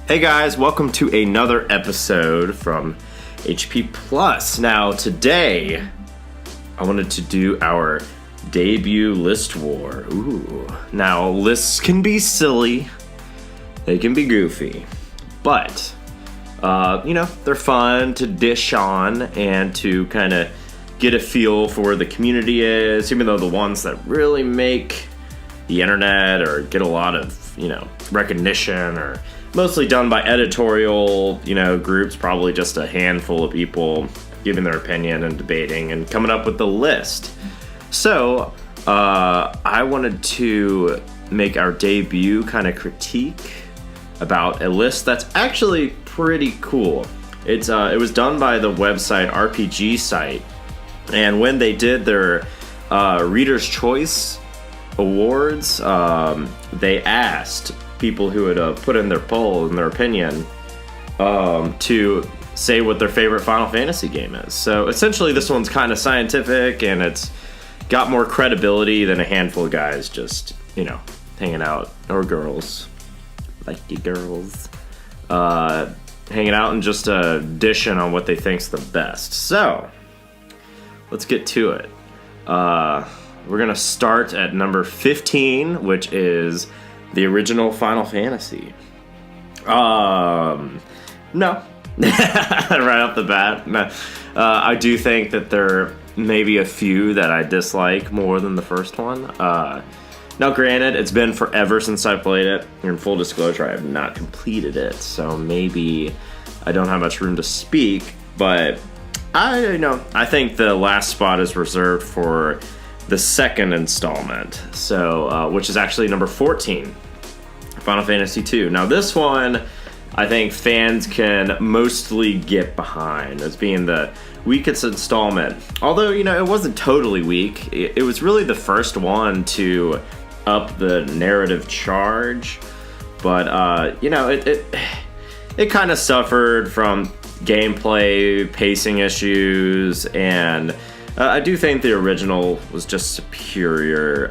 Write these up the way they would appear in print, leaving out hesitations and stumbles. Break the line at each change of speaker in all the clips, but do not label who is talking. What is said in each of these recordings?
Hey guys, welcome to another episode from HP Plus. Now today, I wanted to do our debut list war. Ooh. Now lists can be silly, they can be goofy, but they're fun to dish on and to kind of get a feel for where the community is, even though the ones that really make the internet or get a lot of, recognition or mostly done by editorial, groups, probably just a handful of people giving their opinion and debating and coming up with the list. So, I wanted to make our debut kind of critique about a list that's actually pretty cool. It was done by the website RPGsite, and when they did their Reader's Choice Awards, they asked people who had put in their poll and their opinion to say what their favorite Final Fantasy game is. So essentially this one's kind of scientific and it's got more credibility than a handful of guys just, hanging out, or girls, like you girls, hanging out and just dishing on what they think's the best. So let's get to it. We're going to start at number 15, which is the original Final Fantasy. No. Right off the bat. No. I do think that there may be a few that I dislike more than the first one. Now, granted, it's been forever since I played it. In full disclosure, I have not completed it, so maybe I don't have much room to speak, but I think the last spot is reserved for the second installment, so which is actually number 14, Final Fantasy II. Now this one, I think fans can mostly get behind as being the weakest installment. Although, it wasn't totally weak. It was really the first one to up the narrative charge, but it kind of suffered from gameplay, pacing issues, and I do think the original was just superior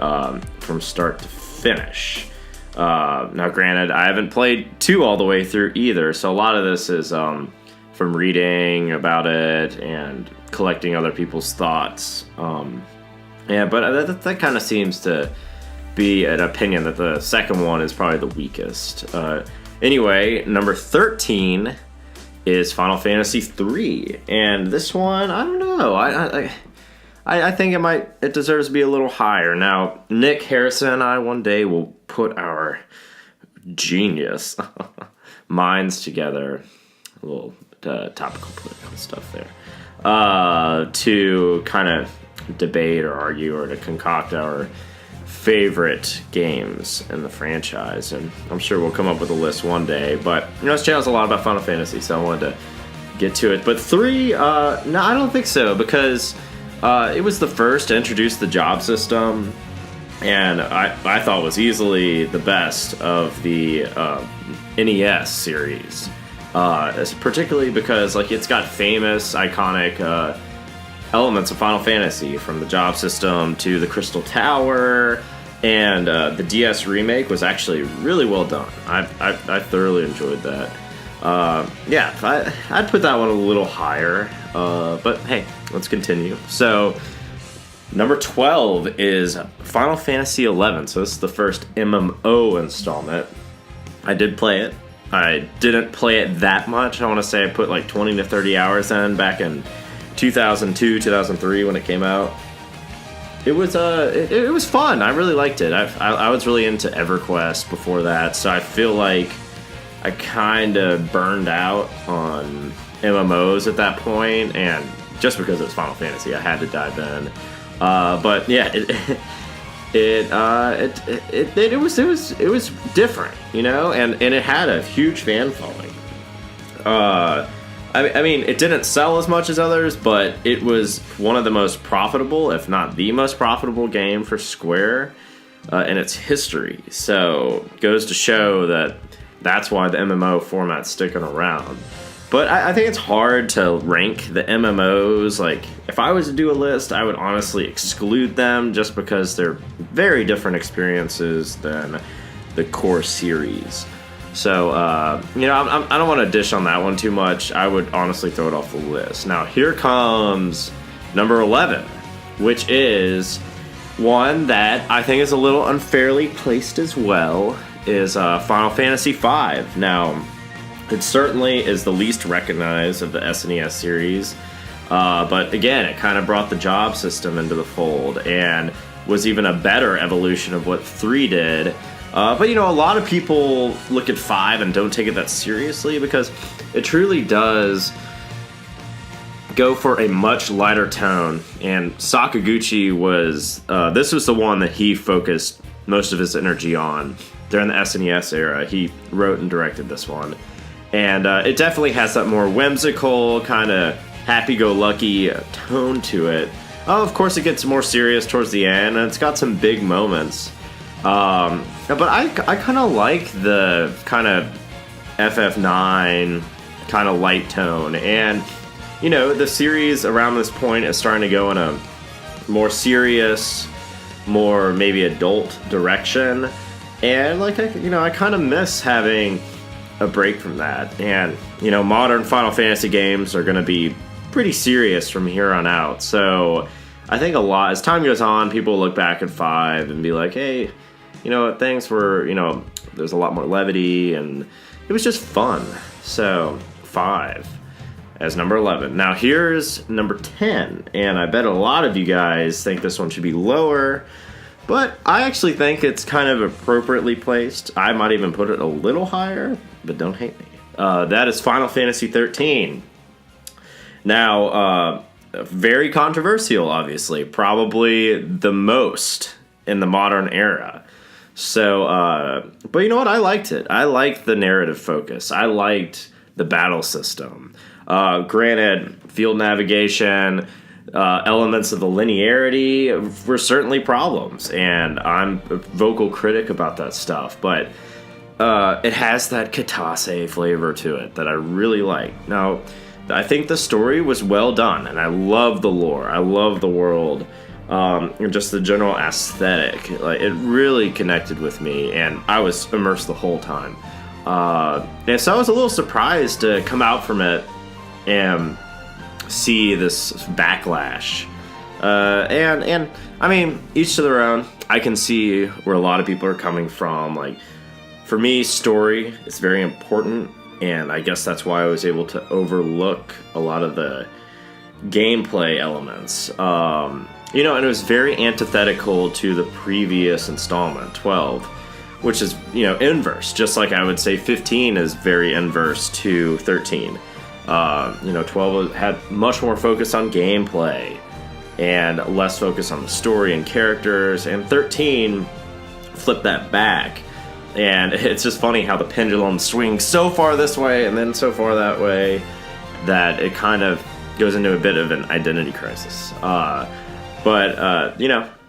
from start to finish. Now, granted, I haven't played 2 all the way through either, so a lot of this is from reading about it and collecting other people's thoughts. But that kind of seems to be an opinion that the second one is probably the weakest. Anyway, number 13 is Final Fantasy III, and this one, I don't know. I think it deserves to be a little higher. Now, Nick Harrison and I one day will put our genius minds together, a little topical political stuff there, to kind of debate or argue or to concoct our favorite games in the franchise. And I'm sure we'll come up with a list one day, but this channel's a lot about Final Fantasy, so I wanted to get to it. But 3, no, I don't think so, because it was the first to introduce the job system, and I thought was easily the best of the NES series, particularly because it's got famous, iconic elements of Final Fantasy, from the job system to the Crystal Tower, and the DS remake was actually really well done. I thoroughly enjoyed that. I'd put that one a little higher, but hey, let's continue. So, number 12 is Final Fantasy XI. So this is the first MMO installment. I did play it. I didn't play it that much. I want to say I put 20 to 30 hours in back in 2002, 2003 when it came out. It was fun. I really liked it. I was really into EverQuest before that, so I feel like I kind of burned out on MMOs at that point, and just because it was Final Fantasy, I had to dive in. But yeah, it was different, and it had a huge fan following. I mean, it didn't sell as much as others, but it was one of the most profitable, if not the most profitable game for Square in its history. So, goes to show that that's why the MMO format's sticking around. But I think it's hard to rank the MMOs. If I was to do a list, I would honestly exclude them just because they're very different experiences than the core series. So, I don't want to dish on that one too much. I would honestly throw it off the list. Now, here comes number 11, which is one that I think is a little unfairly placed as well, is Final Fantasy V. Now, it certainly is the least recognized of the SNES series, but again, it kind of brought the job system into the fold and was even a better evolution of what 3 did. But, a lot of people look at 5 and don't take it that seriously because it truly does go for a much lighter tone. And Sakaguchi was, this was the one that he focused most of his energy on during the SNES era. He wrote and directed this one. And it definitely has that more whimsical, kind of happy-go-lucky tone to it. Of course, it gets more serious towards the end, and it's got some big moments. But I kind of like the kind of FF9 kind of light tone. And, the series around this point is starting to go in a more serious, more maybe adult direction. And, I kind of miss having a break from that. And, modern Final Fantasy games are going to be pretty serious from here on out. So I think as time goes on, people look back at 5 and be like, hey, things were, there's a lot more levity, and it was just fun. So, 5 as number 11. Now, here's number 10, and I bet a lot of you guys think this one should be lower, but I actually think it's kind of appropriately placed. I might even put it a little higher, but don't hate me. That is Final Fantasy 13. Now, very controversial, obviously. Probably the most in the modern era. So, but you know what? I liked it. I liked the narrative focus. I liked the battle system. Granted, field navigation, elements of the linearity were certainly problems, and I'm a vocal critic about that stuff, but it has that Katase flavor to it that I really like. Now, I think the story was well done, and I love the lore. I love the world. And just the general aesthetic, it really connected with me, and I was immersed the whole time. And so I was a little surprised to come out from it and see this backlash. And I mean, each to their own. I can see where a lot of people are coming from. For me, story is very important, and I guess that's why I was able to overlook a lot of the gameplay elements. And it was very antithetical to the previous installment, 12, which is, inverse. Just like I would say 15 is very inverse to 13. 12 had much more focus on gameplay and less focus on the story and characters, and 13 flipped that back. And it's just funny how the pendulum swings so far this way and then so far that way that it kind of goes into a bit of an identity crisis. But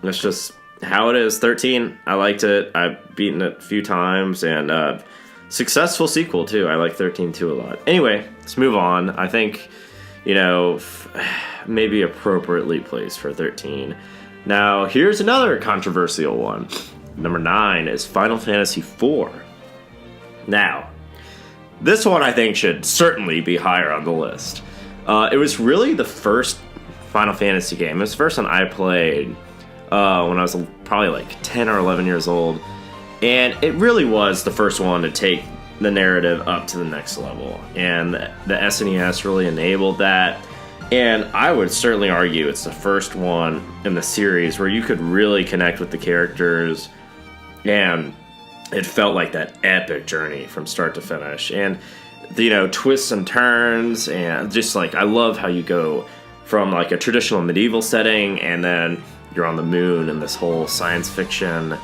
that's just how it is. 13, I liked it. I've beaten it a few times, and successful sequel, too. I like 13, too, a lot. Anyway, let's move on. I think, maybe appropriately placed for 13. Now, here's another controversial one. Number 9 is Final Fantasy IV. Now, this one I think should certainly be higher on the list. It was really the first Final Fantasy game. It was the first one I played when I was probably 10 or 11 years old. And it really was the first one to take the narrative up to the next level. And the SNES really enabled that. And I would certainly argue it's the first one in the series where you could really connect with the characters. And it felt like that epic journey from start to finish. And, twists and turns. And just I love how you go from a traditional medieval setting, and then you're on the moon in this whole science fiction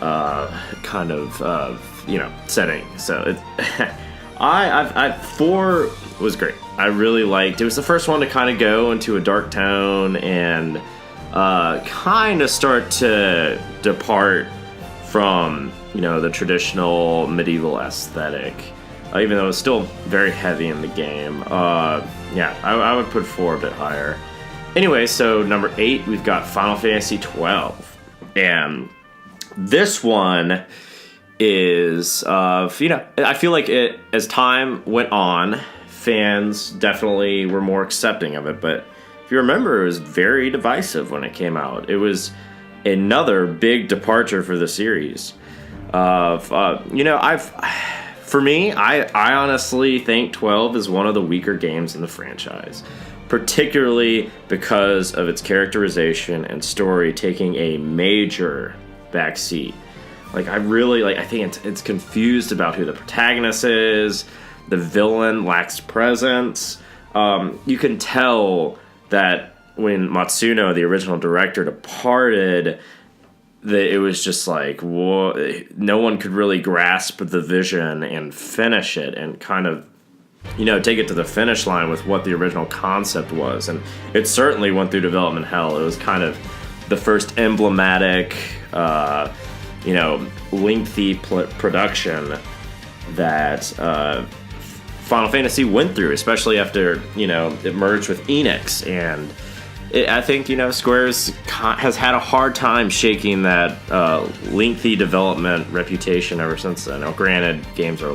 kind of setting. So I 4 was great. I really liked it. Was the first one to kind of go into a dark tone and kind of start to depart from the traditional medieval aesthetic. Even though it's still very heavy in the game. I would put 4 a bit higher. Anyway, so number 8, we've got Final Fantasy 12. And this one is, I feel like as time went on, fans definitely were more accepting of it. But if you remember, it was very divisive when it came out. It was another big departure for the series. For me, I honestly think 12 is one of the weaker games in the franchise, particularly because of its characterization and story taking a major backseat. I think it's confused about who the protagonist is. The villain lacks presence. You can tell that when Matsuno, the original director, departed, that it was just like, whoa, no one could really grasp the vision and finish it and kind of, take it to the finish line with what the original concept was. And it certainly went through development hell. It was kind of the first emblematic, lengthy production that Final Fantasy went through, especially after, it merged with Enix. And I think, Square's has had a hard time shaking that lengthy development reputation ever since then. Now, granted, games are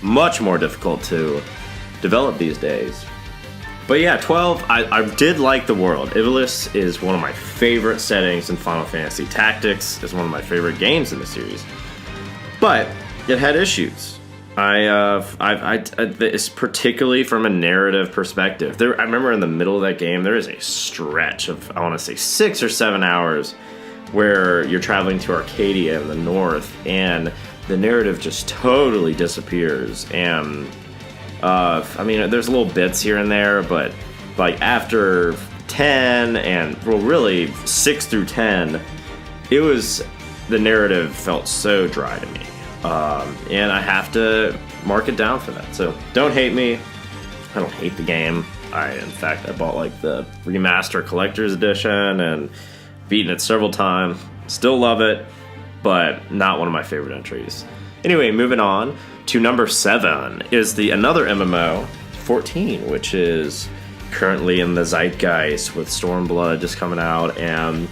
much more difficult to develop these days. But yeah, 12, I did like the world. Ivalice is one of my favorite settings in Final Fantasy. Tactics is one of my favorite games in the series. But it had issues. It's particularly from a narrative perspective. I remember in the middle of that game, there is a stretch of, I want to say, 6 or 7 hours where you're traveling to Arcadia in the north, and the narrative just totally disappears. And there's little bits here and there, but after 10 and really 6 through 10, the narrative felt so dry to me. And I have to mark it down for that. So don't hate me. I don't hate the game. I bought the remaster collector's edition and beaten it several times. Still love it, but not one of my favorite entries. Anyway, moving on to number 7 is another MMO, 14, which is currently in the zeitgeist with Stormblood just coming out, and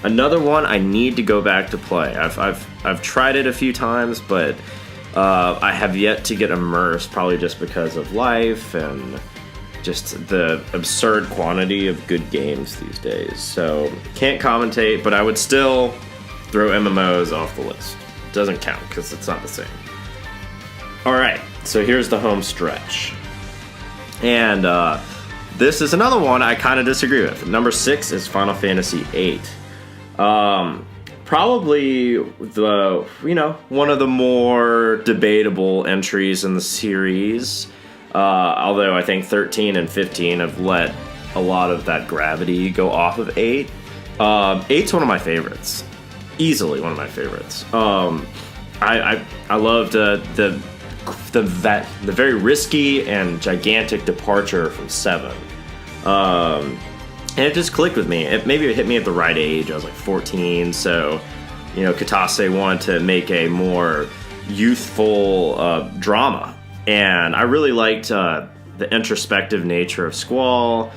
another one I need to go back to play. I've tried it a few times, but I have yet to get immersed, probably just because of life and just the absurd quantity of good games these days. So can't commentate, but I would still throw MMOs off the list. Doesn't count because it's not the same. All right, so here's the home stretch. And this is another one I kind of disagree with. Number 6 is Final Fantasy VIII. Probably one of the more debatable entries in the series. Although I think 13 and 15 have let a lot of that gravity go off of 8. 8's one of my favorites. Easily one of my favorites. I loved the very risky and gigantic departure from 7. And it just clicked with me. Maybe it hit me at the right age. I was 14, so Katase wanted to make a more youthful drama, and I really liked the introspective nature of Squall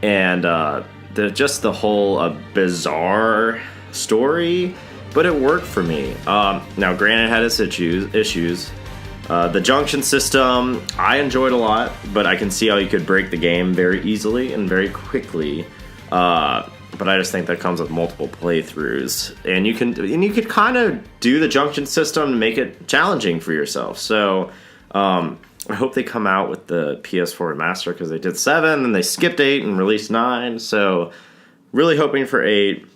and the whole bizarre story. But it worked for me. Now, granted, it had its issues. The junction system I enjoyed a lot, but I can see how you could break the game very easily and very quickly. But I just think that comes with multiple playthroughs, and you could kind of do the junction system to make it challenging for yourself. So I hope they come out with the PS4 remaster, because they did 7 and they skipped 8 and released 9. So really hoping for 8.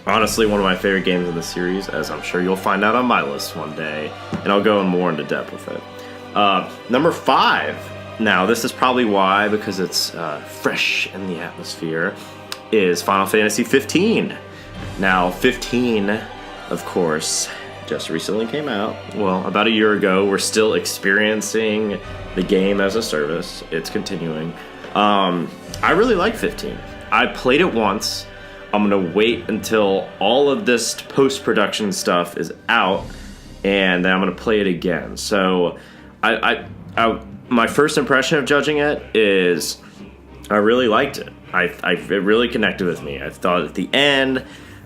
Honestly, one of my favorite games in the series, as I'm sure you'll find out on my list one day, and I'll go more into depth with it. Number 5, now this is probably why, because it's fresh in the atmosphere, is Final Fantasy 15. Now, 15, of course, just recently came out. Well, about a year ago. We're still experiencing the game as a service. It's continuing. I really like 15. I played it once. I'm going to wait until all of this post-production stuff is out, and then I'm going to play it again. So my first impression of judging it is I really liked it. It really connected with me. I thought at the end,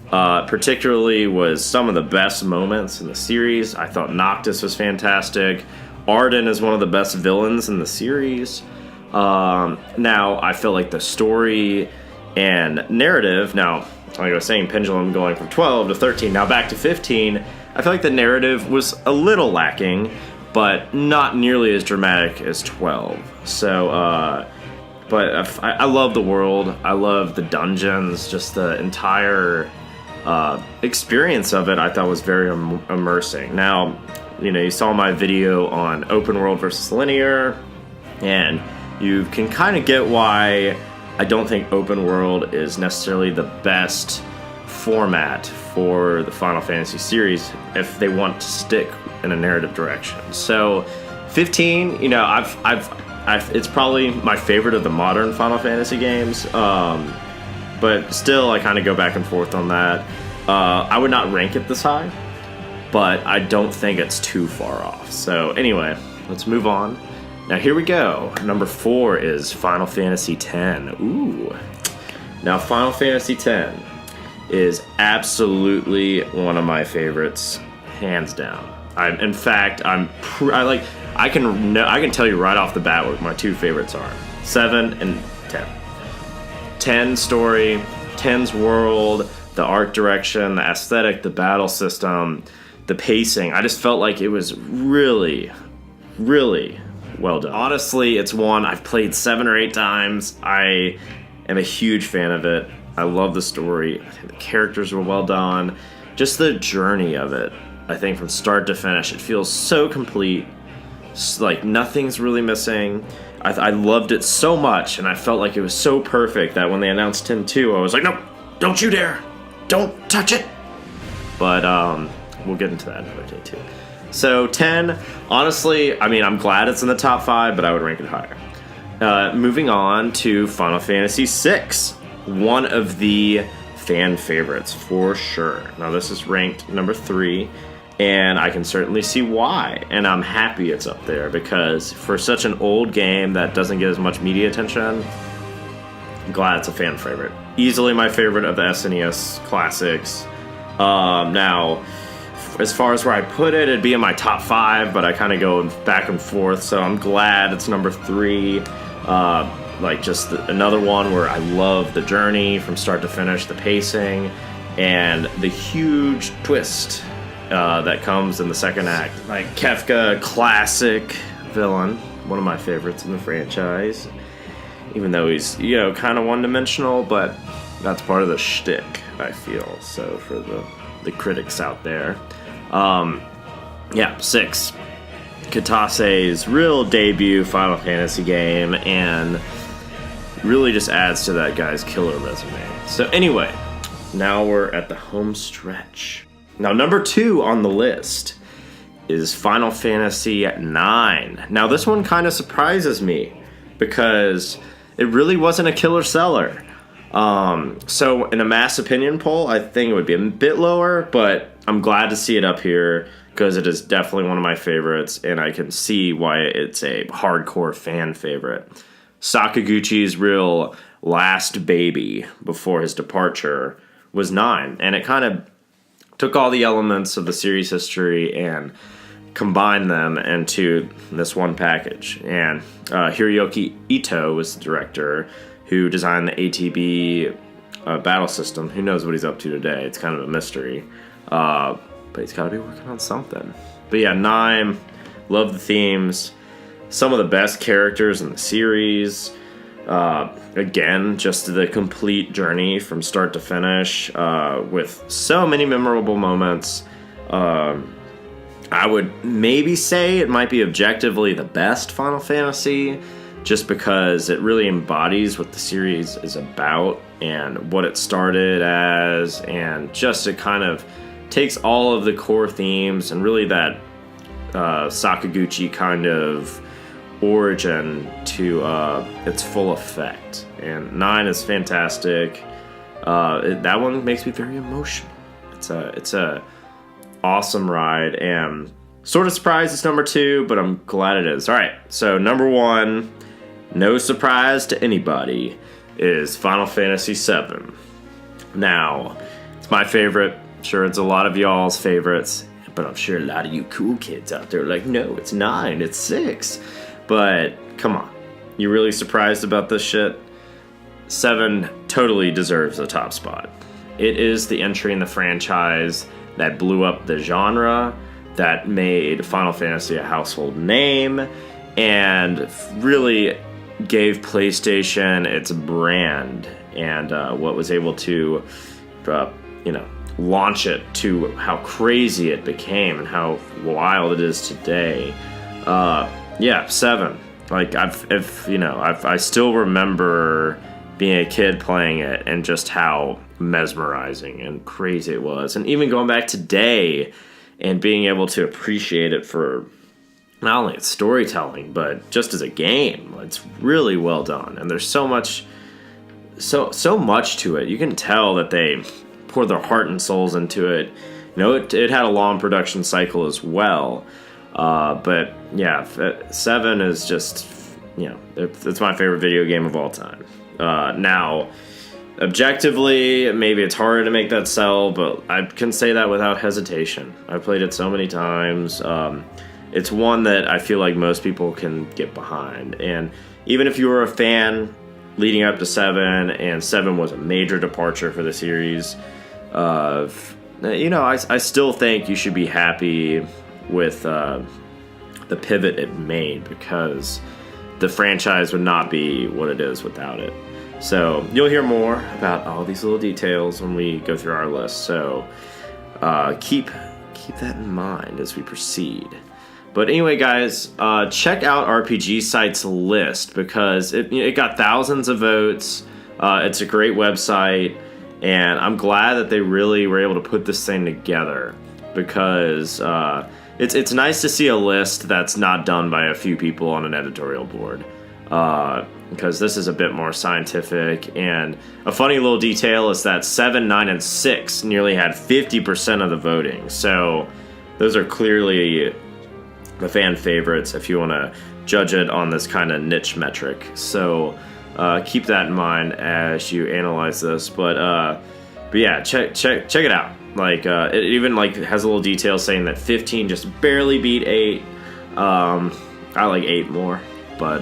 particularly was some of the best moments in the series. I thought Noctis was fantastic. Arden is one of the best villains in the series. Now, I feel like the story and narrative, now, like I was saying, Pendulum going from 12 to 13, now back to 15, I feel like the narrative was a little lacking, but not nearly as dramatic as 12. So, but I love the world. I love the dungeons, just the entire experience of it I thought was very immersing. Now, you saw my video on open world versus linear, and you can kind of get why I don't think open world is necessarily the best format for the Final Fantasy series if they want to stick in a narrative direction. So 15, it's probably my favorite of the modern Final Fantasy games, but still I kind of go back and forth on that. I would not rank it this high, but I don't think it's too far off. So anyway, let's move on. Now here we go. Number 4 is Final Fantasy X. Ooh. Now Final Fantasy X is absolutely one of my favorites, hands down. I can tell you right off the bat what my 2 favorites are: 7 and 10. 10 story, 10's world, the art direction, the aesthetic, the battle system, the pacing. I just felt like it was really, really well done. Honestly, it's one I've played 7 or 8 times. I am a huge fan of it. I love the story. I think the characters were well done. Just the journey of it, I think from start to finish, it feels so complete. Like nothing's really missing. I loved it so much, and I felt like it was so perfect that when they announced 10 2, I was like, no, don't you dare. Don't touch it. But we'll get into that another day too. So 10, honestly, I'm glad it's in the top 5, but I would rank it higher. Moving on to Final Fantasy VI, one of the fan favorites for sure. Now this is ranked number 3, and I can certainly see why, and I'm happy it's up there because for such an old game that doesn't get as much media attention, I'm glad it's a fan favorite. Easily my favorite of the SNES classics. Now, as far as where I put it, it'd be in my top 5, but I kind of go back and forth, so I'm glad it's number 3. Another one where I love the journey from start to finish, the pacing, and the huge twist that comes in the second act. Like Kefka, classic villain, one of my favorites in the franchise. Even though he's, kind of one-dimensional, but that's part of the shtick, I feel. So for the critics out there. 6. Katase's real debut Final Fantasy game, and really just adds to that guy's killer resume. So anyway, now we're at the home stretch. Now number 2 on the list is Final Fantasy IX. Now this one kind of surprises me because it really wasn't a killer seller. So in a mass opinion poll, I think it would be a bit lower, but I'm glad to see it up here because it is definitely one of my favorites, and I can see why it's a hardcore fan favorite. Sakaguchi's real last baby before his departure was 9, and it kind of took all the elements of the series history and combined them into this one package. And Hiroyuki Ito was the director who designed the ATB battle system. Who knows what he's up to today? It's kind of a mystery. But he's got to be working on something. But yeah, 9, love the themes. Some of the best characters in the series. Again, just the complete journey from start to finish with so many memorable moments. I would maybe say it might be objectively the best Final Fantasy, just because it really embodies what the series is about and what it started as, and just it kind of takes all of the core themes and really that Sakaguchi kind of origin to its full effect. And 9 is fantastic. That one makes me very emotional. It's a awesome ride, and sort of surprised it's number 2, but I'm glad it is. All right, so number 1, no surprise to anybody, is Final Fantasy VII. Now, it's It's my favorite. Sure, it's a lot of y'all's favorites, but I'm sure a lot of you cool kids out there are like, no, it's 9, it's 6. But come on, you really surprised about this shit? 7 totally deserves a top spot. It is the entry in the franchise that blew up the genre, that made Final Fantasy a household name, and really gave PlayStation its brand, and what was able to, launch it to how crazy it became and how wild it is today. 7. Like I still remember being a kid playing it and just how mesmerizing and crazy it was, and even going back today and being able to appreciate it for not only its storytelling but just as a game. It's really well done, and there's so much to it. You can tell that they pour their heart and souls into it. It had a long production cycle as well, but yeah, 7 is just, it's my favorite video game of all time. Now, objectively, maybe it's harder to make that sell, but I can say that without hesitation. I've played it so many times. It's one that I feel like most people can get behind, and even if you were a fan leading up to 7, and 7 was a major departure for the series, I still think you should be happy with the pivot it made, because the franchise would not be what it is without it. So you'll hear more about all these little details when we go through our list. So keep that in mind as we proceed. But anyway, guys, check out RPGsite's list, because it got thousands of votes. It's a great website, and I'm glad that they really were able to put this thing together, because it's nice to see a list that's not done by a few people on an editorial board, because this is a bit more scientific. And a funny little detail is that 7, 9, and 6 nearly had 50% of the voting, so those are clearly the fan favorites if you want to judge it on this kind of niche metric. So keep that in mind as you analyze this. But yeah, check it out. Like it even has a little detail saying that 15 just barely beat 8. I like 8 more, but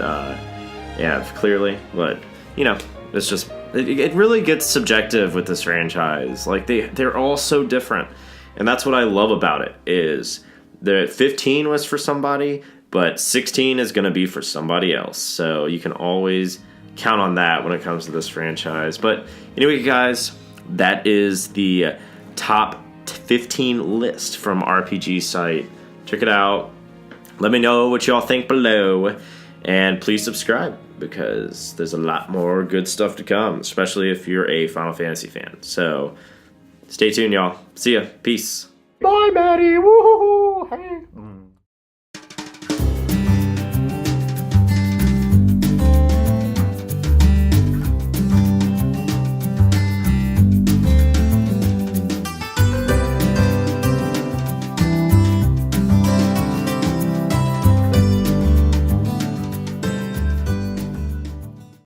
yeah, clearly. But it's just it really gets subjective with this franchise. Like they're all so different, and that's what I love about it. Is the 15 was for somebody, but 16 is going to be for somebody else. So you can always count on that when it comes to this franchise. But anyway, guys, that is the top 15 list from RPGsite. Check it out. Let me know what y'all think below. And please subscribe, because there's a lot more good stuff to come, especially if you're a Final Fantasy fan. So stay tuned, y'all. See ya. Peace.
Bye, Maddie. Woohoo! Hey.